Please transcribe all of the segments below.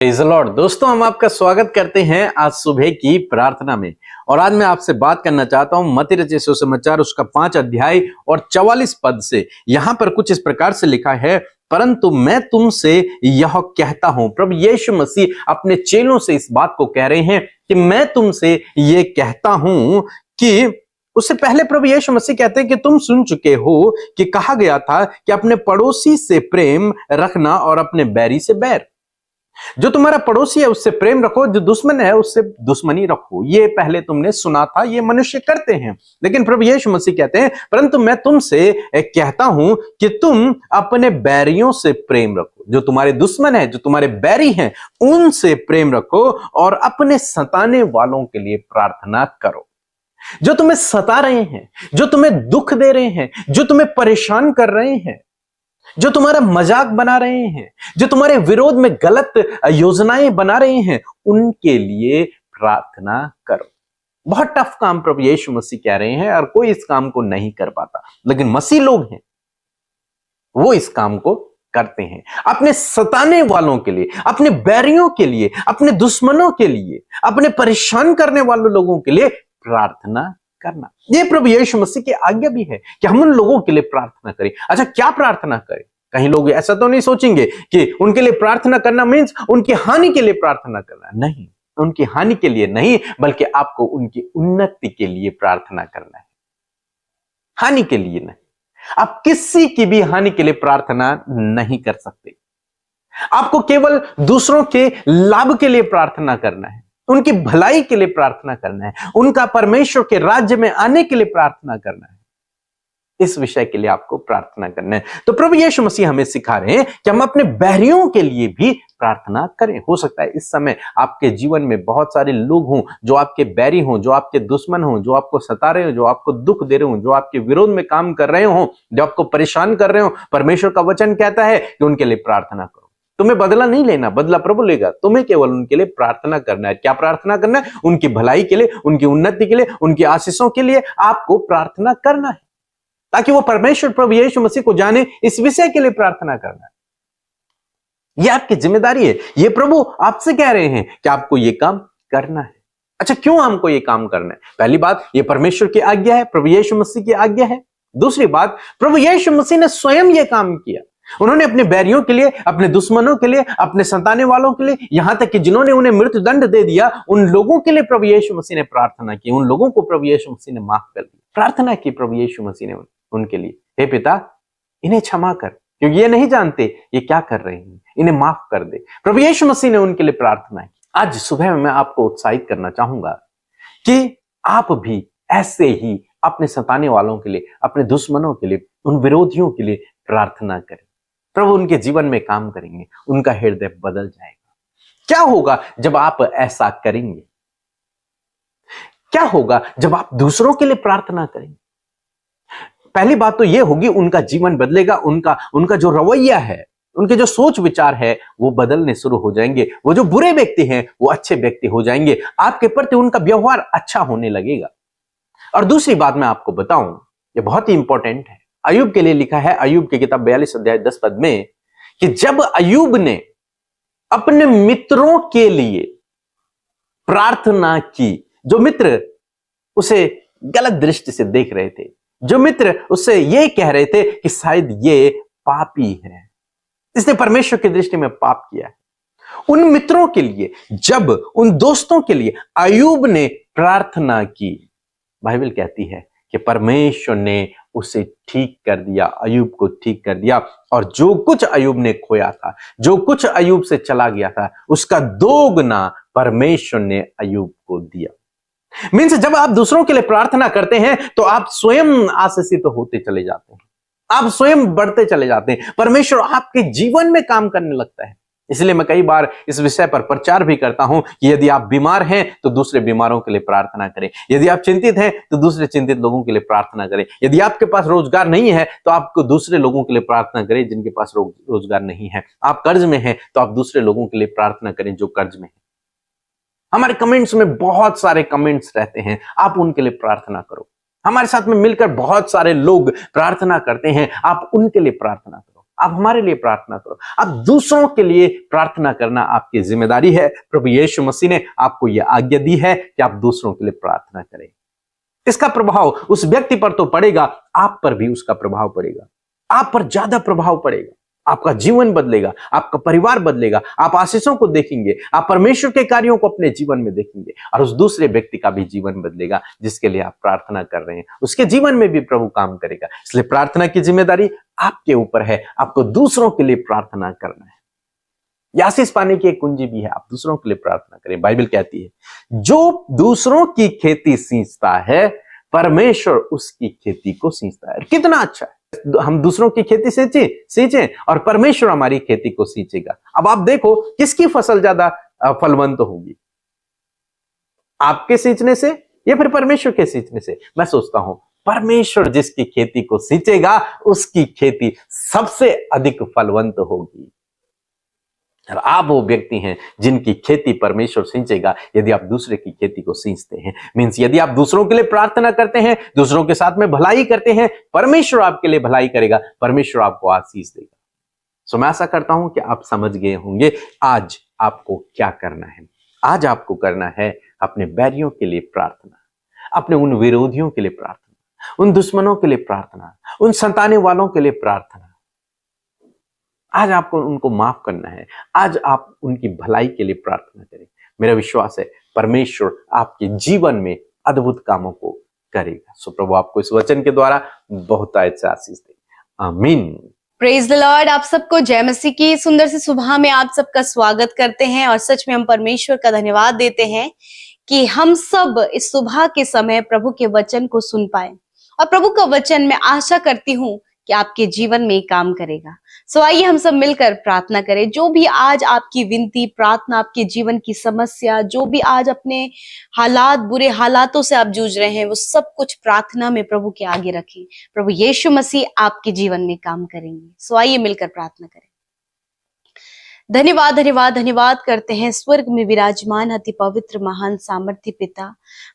Praise the Lord. दोस्तों, हम आपका स्वागत करते हैं आज सुबह की प्रार्थना में। और आज मैं आपसे बात करना चाहता हूं मत्ती रचित सुसमाचार उसका 5 अध्याय और 44 पद से। यहां पर कुछ इस प्रकार से लिखा है, परंतु मैं तुमसे यह कहता हूं। प्रभु यीशु मसीह अपने चेलों से इस बात को कह रहे हैं कि मैं तुमसे ये कहता हूं कि उससे पहले प्रभु यीशु मसीह कहते हैं कि तुम सुन चुके हो कि कहा गया था कि अपने पड़ोसी से प्रेम रखना और अपने बैरी से बैर। जो तुम्हारा पड़ोसी है उससे प्रेम रखो, जो दुश्मन है उससे दुश्मनी रखो। ये पहले तुमने सुना था, ये मनुष्य करते हैं। लेकिन प्रभु यीशु मसीह कहते हैं, परंतु मैं तुमसे कहता हूं कि तुम अपने बैरियों से प्रेम रखो। जो तुम्हारे दुश्मन है, जो तुम्हारे बैरी हैं, उनसे प्रेम रखो और अपने सताने वालों के लिए प्रार्थना करो। जो तुम्हें सता रहे हैं, जो तुम्हें दुख दे रहे हैं, जो तुम्हें परेशान कर रहे हैं, जो तुम्हारा मजाक बना रहे हैं, जो तुम्हारे विरोध में गलत योजनाएं बना रहे हैं, उनके लिए प्रार्थना करो। बहुत टफ काम प्रभु यीशु मसीह कह रहे हैं और कोई इस काम को नहीं कर पाता, लेकिन मसीह लोग हैं वो इस काम को करते हैं। अपने सताने वालों के लिए, अपने बैरियों के लिए, अपने दुश्मनों के लिए, अपने परेशान करने वाले लोगों के लिए प्रार्थना करना। ये प्रभु यीशु मसीह की आज्ञा भी है कि हम उन लोगों के लिए प्रार्थना करें। अच्छा, क्या प्रार्थना करें? कहीं लोग ऐसा तो नहीं सोचेंगे कि उनके लिए प्रार्थना करना मीन्स उनकी हानि के लिए प्रार्थना करना। नहीं, उनकी हानि के लिए नहीं, बल्कि आपको उनकी उन्नति के लिए प्रार्थना करना है, हानि के लिए नहीं। आप किसी की भी हानि के लिए प्रार्थना नहीं कर सकते। आपको केवल दूसरों के लाभ के लिए प्रार्थना करना है, उनकी भलाई के लिए प्रार्थना करना है, उनका परमेश्वर के राज्य में आने के लिए प्रार्थना करना है। इस विषय के लिए आपको प्रार्थना करना है। तो प्रभु यीशु मसीह हमें सिखा रहे हैं कि हम अपने बैरियों के लिए भी प्रार्थना करें। हो सकता है इस समय आपके जीवन में बहुत सारे लोग हों जो आपके बैरी हों, जो आपके दुश्मन हों, जो आपको सता रहे हो, जो आपको दुख दे रहे हो, जो आपके विरोध में काम कर रहे हो, जो आपको परेशान कर रहे हो। परमेश्वर का वचन कहता है कि उनके लिए प्रार्थना करो। तुम्हें बदला नहीं लेना, बदला प्रभु लेगा। तुम्हें केवल उनके लिए प्रार्थना करना है। क्या प्रार्थना करना है? उनकी भलाई के लिए, उनकी उन्नति के लिए, उनकी आशीषों के लिए आपको प्रार्थना करना है, ताकि वो परमेश्वर प्रभु यीशु मसीह को जाने। इस विषय के लिए प्रार्थना करना है, यह आपकी जिम्मेदारी है। ये प्रभु आपसे कह रहे हैं कि आपको ये काम करना है। अच्छा, क्यों हमको ये काम करना है? पहली बात, ये परमेश्वर की आज्ञा है, प्रभु यीशु मसीह की आज्ञा है। दूसरी बात, प्रभु यीशु मसीह ने स्वयं ये काम किया। उन्होंने अपने बैरियों के लिए, अपने दुश्मनों के लिए, अपने सताने वालों के लिए, यहां तक कि जिन्होंने उन्हें मृत्यु दंड दे दिया, उन लोगों के लिए प्रभु यीशु मसीह ने प्रार्थना की। उन लोगों को प्रभु यीशु मसीह ने माफ कर दिया। प्रार्थना की प्रभु यीशु मसीह ने उनके लिए, हे पिता, इन्हें क्षमा कर, क्योंकि ये नहीं जानते ये क्या कर रहे हैं, इन्हें माफ कर दे। प्रभु यीशु मसीह ने उनके लिए प्रार्थना की। आज सुबह में मैं आपको उत्साहित करना चाहूंगा कि आप भी ऐसे ही अपने सताने वालों के लिए, अपने दुश्मनों के लिए, उन विरोधियों के लिए प्रार्थना करें। प्रभु उनके जीवन में काम करेंगे, उनका हृदय बदल जाएगा। क्या होगा जब आप ऐसा करेंगे? क्या होगा जब आप दूसरों के लिए प्रार्थना करेंगे? पहली बात तो यह होगी, उनका जीवन बदलेगा, उनका जो रवैया है, उनके जो सोच विचार है, वो बदलने शुरू हो जाएंगे। वो जो बुरे व्यक्ति हैं वो अच्छे व्यक्ति हो जाएंगे। आपके प्रति उनका व्यवहार अच्छा होने लगेगा। और दूसरी बात मैं आपको बताऊं, ये बहुत ही इंपॉर्टेंट है। अय्यूब के लिए लिखा है, अय्यूब की किताब 42 अध्याय 10 पद में, कि जब अय्यूब ने अपने मित्रों के लिए प्रार्थना की, जो मित्र उसे गलत दृष्टि से देख रहे थे, जो मित्र उससे ये कह रहे थे कि शायद ये पापी है, इसने परमेश्वर की दृष्टि में पाप किया है, उन मित्रों के लिए, जब उन दोस्तों के लिए अय्यूब ने प्रार्थना की, बाइबल कहती है कि परमेश्वर ने उसे ठीक कर दिया, अय्यूब को ठीक कर दिया। और जो कुछ अय्यूब ने खोया था, जो कुछ अय्यूब से चला गया था, उसका दोगुना परमेश्वर ने अय्यूब को दिया। मीन्स जब आप दूसरों के लिए प्रार्थना करते हैं तो आप स्वयं आशीषित होते चले जाते हैं, आप स्वयं बढ़ते चले जाते हैं, परमेश्वर आपके जीवन में काम करने लगता है। इसलिए मैं कई बार इस विषय पर प्रचार भी करता हूं कि यदि आप बीमार हैं तो दूसरे बीमारों के लिए प्रार्थना करें, यदि आप चिंतित हैं तो दूसरे चिंतित लोगों के लिए प्रार्थना करें, यदि आपके पास रोजगार नहीं है तो आपको दूसरे लोगों के लिए प्रार्थना करें जिनके पास रोजगार नहीं है, आप कर्ज में हैं तो आप दूसरे लोगों के लिए प्रार्थना करें जो कर्ज में है। हमारे कमेंट्स में बहुत सारे कमेंट्स रहते हैं, आप उनके लिए प्रार्थना करो। हमारे साथ में मिलकर बहुत सारे लोग प्रार्थना करते हैं, आप उनके लिए प्रार्थना करो। आप हमारे लिए प्रार्थना करो, आप दूसरों के लिए प्रार्थना करना आपकी जिम्मेदारी है। प्रभु यीशु मसीह ने आपको यह आज्ञा दी है कि आप दूसरों के लिए प्रार्थना करें। इसका प्रभाव उस व्यक्ति पर तो पड़ेगा, आप पर भी उसका प्रभाव पड़ेगा, आप पर ज्यादा प्रभाव पड़ेगा। आपका जीवन बदलेगा, आपका परिवार बदलेगा, आप आशीषों को देखेंगे, आप परमेश्वर के कार्यों को अपने जीवन में देखेंगे और उस दूसरे व्यक्ति का भी जीवन बदलेगा जिसके लिए आप प्रार्थना कर रहे हैं, उसके जीवन में भी प्रभु काम करेगा। इसलिए प्रार्थना की जिम्मेदारी आपके ऊपर है, आपको दूसरों के लिए प्रार्थना करना है। यह आशीष पाने की एक कुंजी भी है, आप दूसरों के लिए प्रार्थना करें। बाइबल कहती है जो दूसरों की खेती सींचता है परमेश्वर उसकी खेती को सींचता है। कितना अच्छा है, हम दूसरों की खेती सींचें और परमेश्वर हमारी खेती को सींचेगा। अब आप देखो किसकी फसल ज्यादा फलवंत होगी, आपके सींचने से या फिर परमेश्वर के सींचने से? मैं सोचता हूं परमेश्वर जिसकी खेती को सींचेगा उसकी खेती सबसे अधिक फलवंत होगी। और आप वो व्यक्ति हैं जिनकी खेती परमेश्वर सींचेगा यदि आप दूसरे की खेती को सींचते हैं। मींस यदि आप दूसरों के लिए प्रार्थना करते हैं, दूसरों के साथ में भलाई करते हैं, परमेश्वर आपके लिए भलाई करेगा, परमेश्वर आपको आशीष देगा। सो मैं आशा करता हूं कि आप समझ गए होंगे आज आपको क्या करना है। आज आपको करना है अपने बैरियों के लिए प्रार्थना, अपने उन विरोधियों के लिए प्रार्थना, उन दुश्मनों के लिए प्रार्थना, उन संताने वालों के लिए प्रार्थना। आज आपको उनको माफ करना है, आज आप उनकी भलाई के लिए प्रार्थना करें। मेरा विश्वास है परमेश्वर आपके जीवन में अद्भुत कामों को करेगा। सो प्रभु आपको इस वचन के द्वारा बहुत अच्छा आशीष दे। आमीन। Praise the Lord. आप सबको जय मसीह की सुंदर सी सुबह में आप सबका स्वागत करते हैं और सच में हम परमेश्वर का धन्यवाद देते हैं कि हम सब इस सुबह के समय प्रभु के वचन को सुन पाए। और प्रभु का वचन मैं आशा करती हूँ कि आपके जीवन में काम करेगा। सो आइए हम सब मिलकर प्रार्थना करें। जो भी आज आपकी विनती, प्रार्थना, आपके जीवन की समस्या, जो भी आज अपने हालात, बुरे हालातों से आप जूझ रहे हैं, वो सब कुछ प्रार्थना में प्रभु के आगे रखें। प्रभु यीशु मसीह आपके जीवन में काम करेंगे। सो आइए मिलकर प्रार्थना करें। धन्यवाद धन्यवाद धन्यवाद करते हैं स्वर्ग में विराजमान अति पवित्र महान सामर्थ्य पिता।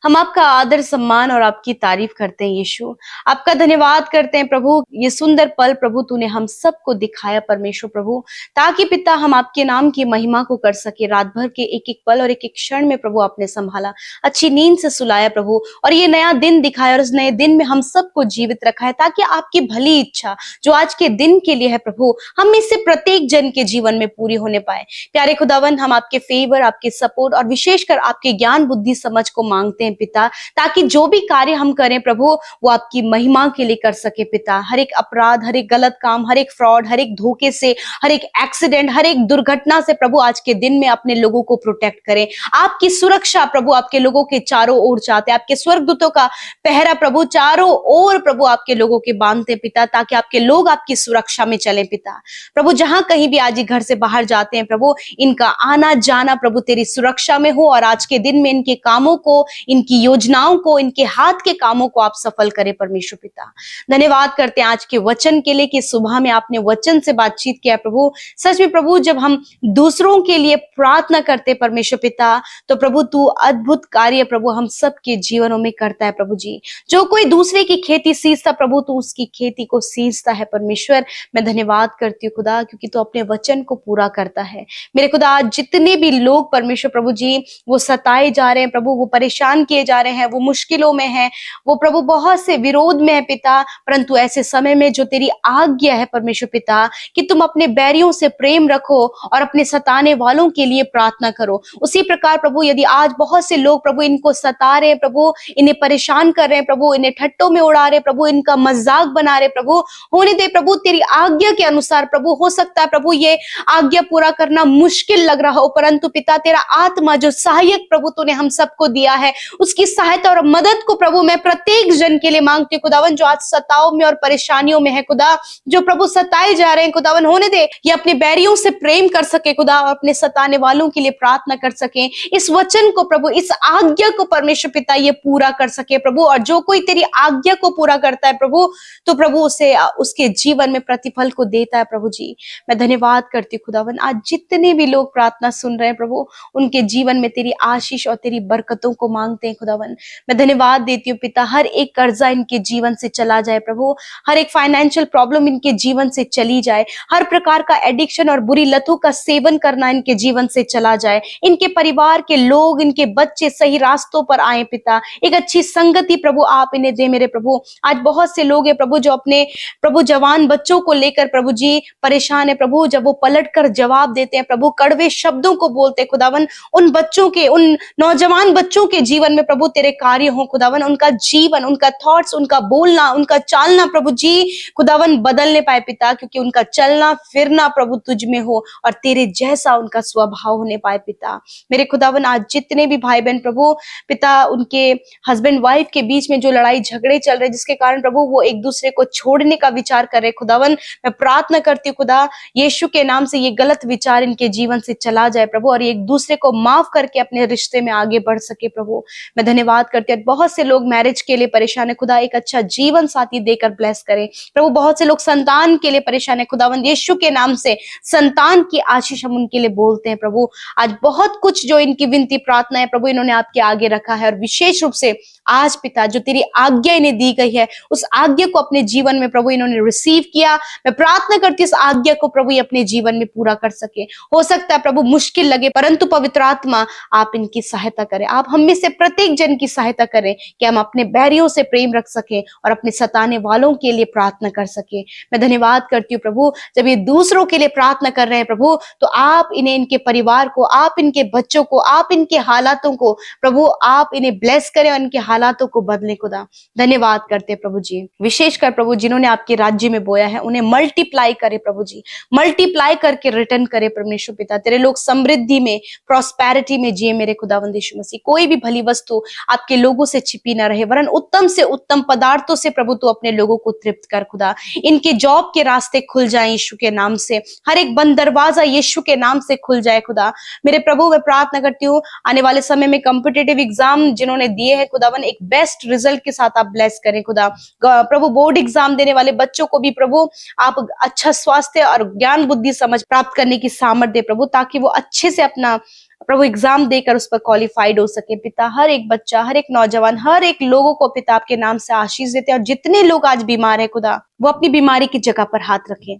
हम आपका आदर सम्मान और आपकी तारीफ करते हैं यीशु। आपका धन्यवाद करते हैं प्रभु, ये सुंदर पल प्रभु तूने हम सबको दिखाया परमेश्वर प्रभु, ताकि पिता हम आपके नाम की महिमा को कर सके। रात भर के एक एक पल और एक एक क्षण में प्रभु आपने संभाला, अच्छी नींद से सुलाया प्रभु, और ये नया दिन दिखाया और उस नए दिन में हम सबको जीवित रखा है, ताकि आपकी भली इच्छा जो आज के दिन के लिए है प्रभु, हम में से प्रत्येक जन के जीवन में पूरी होने पाए। प्यारे खुदावन, हम आपके फेवर, आपके सपोर्ट और विशेषकर आपके ज्ञान, बुद्धि, समझ को मांगते हैं पिता, ताकि जो भी कार्य हम करें प्रभु वो आपकी महिमा के लिए कर सके पिता। हर एक अपराध, हर एक गलत काम, हर एक फ्रॉड, हर एक धोखे से, हर एक एक्सीडेंट, हर एक दुर्घटना से प्रभु आज के दिन में अपने लोगों को प्रोटेक्ट करें। आपकी सुरक्षा प्रभु आपके लोगों के चारों ओर चाहते हैं। आपके स्वर्गदूतों का पहरा प्रभु चारों ओर प्रभु आपके लोगों के बांधते पिता, ताकि आपके लोग आपकी सुरक्षा में चले पिता। प्रभु जहां कहीं भी आज घर से बाहर जाते हैं प्रभु, इनका आना जाना प्रभु तेरी सुरक्षा में हो, और आज के दिन में इनके कामों को, इनकी योजनाओं को, इनके हाथ के कामों को आप सफल करें परमेश्वर पिता। धन्यवाद करते हैं आज के वचन के लिए कि सुबह में आपने वचन से बातचीत किया प्रभु। सच में प्रभु जब हम दूसरों के लिए प्रार्थना करते परमेश्वर पिता, तो प्रभु तू अद्भुत कार्य प्रभु हम सबके जीवनों में करता है प्रभु जी। जो कोई दूसरे की खेती सींचता प्रभु, तू उसकी खेती को सींचता है परमेश्वर। मैं धन्यवाद करती हूँ खुदा, क्योंकि तू अपने वचन को पूरा करता है। मेरे खुदा आज जितने भी लोग परमेश्वर प्रभु जी वो सताए जा रहे हैं प्रभु, वो परेशान किए जा रहे हैं, वो मुश्किलों में हैं, वो प्रभु बहुत से विरोध में है पिता, परंतु ऐसे समय में जो तेरी आज्ञा है परमेश्वर पिता कि तुम अपने बैरियों से प्रेम रखो और अपने सताने वालों के लिए प्रार्थना करो, उसी प्रकार प्रभु यदि आज बहुत से लोग प्रभु इनको सता रहे हैं प्रभु, इन्हें परेशान कर रहे हैं प्रभु, इन्हें ठट्टों में उड़ा रहे प्रभु, इनका मजाक बना रहे प्रभु, होने दे प्रभु तेरी आज्ञा के अनुसार प्रभु। हो सकता है प्रभु ये आज्ञा पूरा करना मुश्किल लग रहा हो, परंतु पिता तेरा आत्मा जो सहायक प्रभु तूने हम सबको दिया है, उसकी सहायता और मदद को प्रभु मैं प्रत्येक जन के लिए मांगती हूँ खुदावन, जो आज सताओं में और परेशानियों में है खुदा, जो प्रभु सताए जा रहे हैं खुदावन, होने दे ये अपने बैरियों से प्रेम कर सके खुदा, और अपने सताने वालों के लिए प्रार्थना कर सके। इस वचन को प्रभु, इस आज्ञा को परमेश्वर पिता ये पूरा कर सके प्रभु, और जो कोई तेरी आज्ञा को पूरा करता है प्रभु, तो प्रभु उसे उसके जीवन में प्रतिफल को देता है प्रभु जी। मैं धन्यवाद करती हूँ खुदावन खुदावन आज जितने भी लोग प्रार्थना सुन रहे हैं प्रभु, उनके जीवन में तेरी आशीष और तेरी बरकतों को मांगते हैं खुदावन। मैं धन्यवाद देती हूँ पिता, हर एक कर्जा इनके जीवन से चला जाए प्रभु, हर एक फाइनेंशियल प्रॉब्लम इनके जीवन से चली जाए, हर प्रकार का एडिक्शन और बुरी लतों का सेवन करना इनके जीवन से चला जाए, इनके परिवार के लोग, इनके बच्चे सही रास्तों पर आए पिता, एक अच्छी संगति प्रभु आप इन्हें दे मेरे प्रभु। आज बहुत से लोग हैं प्रभु जो अपने प्रभु जवान बच्चों को लेकर प्रभु जी परेशान है प्रभु, जब वो पलट कर जवाब देते हैं प्रभु, कड़वे शब्दों को बोलते हैं खुदावन, उन बच्चों के, उन नौजवान बच्चों के जीवन में प्रभु तेरे कार्य हो खुदावन, उनका जीवन, उनका थॉट्स, उनका बोलना, उनका चालना प्रभु जी खुदावन बदलने पाए पिता, क्योंकि उनका चलना फिरना प्रभु तुझ में हो और तेरे जैसा उनका स्वभाव होने पाए पिता। मेरे खुदावन आज जितने भी भाई बहन प्रभु पिता, उनके हस्बैंड वाइफ के बीच में जो लड़ाई झगड़े चल रहे, जिसके कारण प्रभु वो एक दूसरे को छोड़ने का विचार कर रहे खुदावन, मैं प्रार्थना करती हूँ खुदा यीशु के नाम से ये गलत विचार इनके जीवन से चला जाए प्रभु, और एक दूसरे को माफ करके अपने रिश्ते में आगे बढ़ सके प्रभु। मैं धन्यवाद करती हूँ। बहुत से लोग मैरिज के लिए परेशान है खुदा, एक अच्छा जीवन साथी देकर ब्लेस करें प्रभु। बहुत से लोग संतान के लिए परेशान है खुदावंद, यीशु के नाम से संतान की आशीष हम उनके लिए बोलते हैं प्रभु। आज बहुत कुछ जो इनकी विनती प्रार्थना है प्रभु, इन्होंने आपके आगे रखा है, और विशेष रूप से आज पिता जो तेरी आज्ञा इन्हें दी गई है, उस आज्ञा को अपने जीवन में प्रभु इन्होंने रिसीव किया। मैं प्रार्थना करती हूँ इस आज्ञा को प्रभु ये अपने जीवन में पूरा कर सके। हो सकता है प्रभु मुश्किल लगे, परंतु पवित्र आत्मा आप इनकी सहायता करें, आप हम में से प्रत्येक जन की सहायता करें कि हम अपने बैरियों से प्रेम रख सकें और अपने सताने वालों के लिए प्रार्थना कर सके। मैं धन्यवाद करती हूँ प्रभु, जब ये दूसरों के लिए प्रार्थना कर रहे हैं प्रभु, तो आप इन्हें, इनके परिवार को, आप इनके बच्चों को, आप इनके हालातों को प्रभु आप इन्हें ब्लेस करें और इनके हालातों को बदले खुदा। धन्यवाद करते हैं प्रभु जी, विशेषकर प्रभु जिन्होंने आपके राज्य में बोया है उन्हें मल्टीप्लाई करे प्रभु जी, मल्टीप्लाई करके रिटर्न करे परमेश्वर पिता। तेरे लोग समृद्धि में, प्रॉस्पेरिटी में जिए मेरे खुदावंद यीशु मसीह। कोई भी भली वस्तु आपके लोगों से छिपी ना रहे, वरन उत्तम से उत्तम पदार्थों से प्रभु तू अपने लोगों को तृप्त कर खुदा। इनके जॉब के रास्ते खुल जाए यीशु के नाम से, हर एक बंद दरवाजा यीशु के नाम से खुल जाए खुदा। मेरे प्रभु मैं प्रार्थना करती हूँ आने वाले समय में कॉम्पिटिटिव एग्जाम जिन्होंने दिए हैं खुदावन, एक बेस्ट रिजल्ट के साथ आप ब्लेस करें खुदा। प्रभु बोर्ड एग्जाम देने वाले बच्चों को भी प्रभु आप अच्छा स्वास्थ्य और ज्ञान बुद्धि समझ प्राप्त करने की सामर्थ्य दे प्रभु, ताकि वो अच्छे से अपना प्रभु एग्जाम देकर उस पर क्वालिफाइड हो सके पिता। हर एक बच्चा, हर एक नौजवान, हर एक लोगों को पिता आपके नाम से आशीष देते हैं, और जितने लोग आज बीमार है खुदा वो अपनी बीमारी की जगह पर हाथ रखें।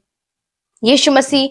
यीशु मसीह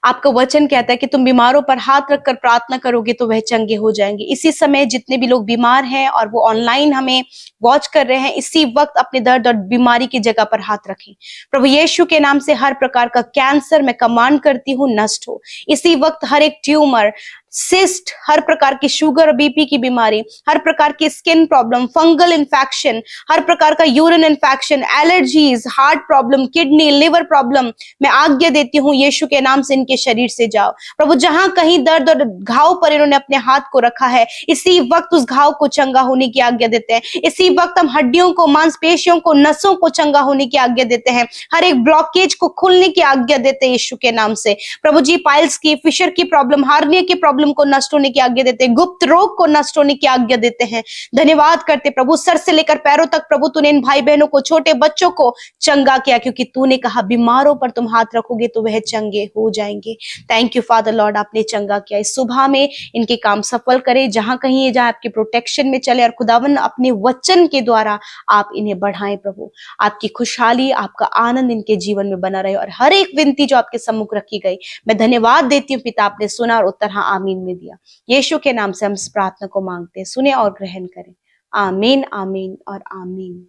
आपका वचन कहता है कि तुम बीमारों पर हाथ रखकर प्रार्थना करोगे तो वह चंगे हो जाएंगे। इसी समय जितने भी लोग बीमार हैं और वो ऑनलाइन हमें वॉच कर रहे हैं, इसी वक्त अपने दर्द और बीमारी की जगह पर हाथ रखें प्रभु यीशु के नाम से। हर प्रकार का कैंसर मैं कमांड करती हूँ नष्ट हो इसी वक्त। हर एक ट्यूमर, सिस्ट, हर प्रकार की शुगर, बीपी की बीमारी, हर प्रकार की स्किन प्रॉब्लम, फंगल इन्फेक्शन, हर प्रकार का urine infection, allergies, heart problem, kidney, liver problem, मैं आज्ञा देती हूँ यीशु के नाम से इनके शरीर से जाओ प्रभु। जहां कहीं दर्द और घाव पर इन्होंने अपने हाथ को रखा है, इसी वक्त उस घाव को चंगा होने की आज्ञा देते हैं। इसी वक्त हम हड्डियों को, मांसपेशियों को, नसों को चंगा होने की आज्ञा देते हैं। हर एक ब्लॉकेज को खुलने की आज्ञा देते हैं यीशु के नाम से प्रभु जी। पाइल्स की, फिशर की प्रॉब्लम, हार्निया की प्रॉब्लम को नष्ट होने की आज्ञा देते हैं, गुप्त रोग को नष्ट होने की आज्ञा देते हैं। धन्यवाद करते प्रभु, सर से लेकर पैरों तक प्रभु तूने इन भाई बहनों को, छोटे बच्चों को चंगा किया, क्योंकि तूने कहा बीमारों पर तुम हाथ रखोगे तो वह चंगे हो जाएंगे। थैंक यू फादर लॉर्ड, आपने चंगा किया। इस सुबह में इनके काम सफल करे, जहां कहीं जहां आपके प्रोटेक्शन में चले, और खुदावन अपने वचन के द्वारा आप इन्हें बढ़ाएं प्रभु। आपकी खुशहाली, आपका आनंद इनके जीवन में बना रहे, और हर एक विनती जो आपके सम्मुख रखी गई मैं धन्यवाद देती हूँ पिता, आपने सुना और उत्तर हाँ आमीन में दिया। यीशु के नाम से हम इस प्रार्थना को मांगते हैं, सुने और ग्रहण करें। आमीन, आमीन और आमीन।